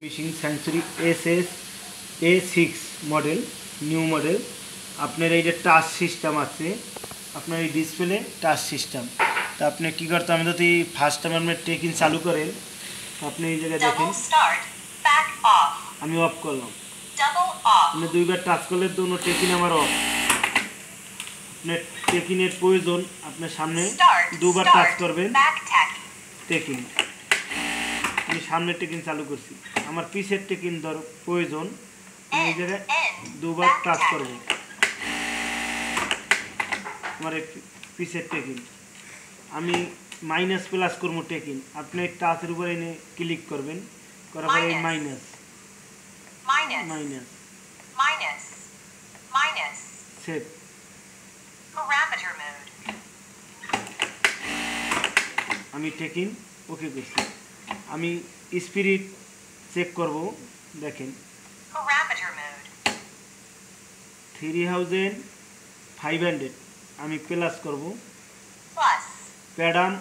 Fishing century SS-A6 model new model. আপনার এই যে টাচ সিস্টেম আছে, আপনার এই ডিসপ্লে টাচ সিস্টেম। তো আপনি কী করতে হবে, যদি ফার্স্ট টাইম আপনি টেকিং চালু করেন, আপনি এই জায়গায় দেখেন আমি অফ করলাম, আপনি দুইবার টাচ করলে দুটো টেকিং আমার অফ। আপনার টেকিংয়ের প্রয়োজন, আপনার সামনে দুবার টাচ করবেন টেকিং। আমি সামনের টেকিং চালু করছি, আমার পিছের টেকিং প্রয়োজন, আমি এই জায়গায় দুবার টাচ করব আমার পিছের টেকিং। আমি মাইনাস প্লাস করবো টেকিং, আপনি টাচের উপরে এনে ক্লিক করবেন, করার পরে মাইনাস মাইনাস সেভ। আমি টেকিং ওকে করছি। আমি স্পিরিট চেক করব, দেখেন 3500 আমি প্লাস করব। প্যাডাম,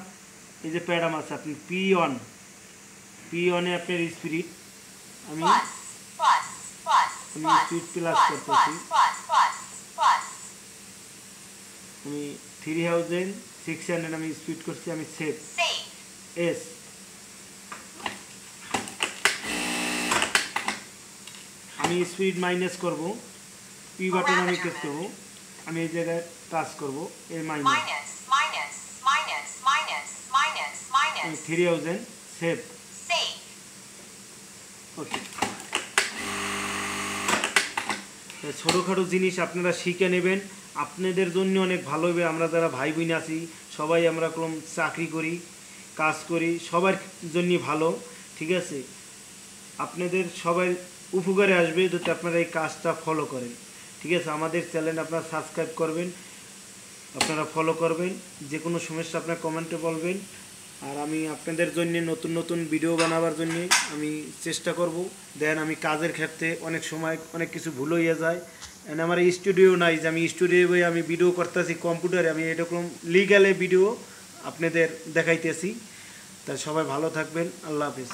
এই যে প্যাডাম আছে, আপনি P1 আপনার স্পিরিট, আমি স্পিড প্লাস করতেছি। আমি 3600 আমি স্পিড করছি, আমি সেভ এস। আমি স্পিড মাইনাস করব, পি বাটন আমি প্রেস করব, আমি এই জায়গায় টাচ করব, এই মাইনাস 3000 সেভ। ওকে, ছোটোখাটো জিনিস আপনারা শিখে নেবেন, আপনাদের জন্য অনেক ভালো হবে। আমরা যারা ভাই বোন আছি সবাই আমরা কোনো চাকরি করি, কাজ করি, সবার জন্য ভালো, ঠিক আছে? আপনাদের সবাই উপকারে আসবে যদি আপনারা এই কাজটা ফলো করেন, ঠিক আছে? আমাদের চ্যানেল আপনারা সাবস্ক্রাইব করবেন, আপনারা ফলো করবেন। যে কোনো সমস্যা আপনারা কমেন্টে বলবেন, আর আমি আপনাদের জন্য নতুন নতুন ভিডিও বানাবার জন্য আমি চেষ্টা করব। দেন আমি কাজের ক্ষেত্রে অনেক সময় অনেক কিছু ভুল হয়ে যায়, এন্ড আমার স্টুডিও নাই যে আমি স্টুডিও বই আমি ভিডিও করতেছি কম্পিউটারে, আমি এরকম লিগ্যালে ভিডিও আপনাদের দেখাইতেছি। তাই সবাই ভালো থাকবেন, আল্লাহ হাফেজ।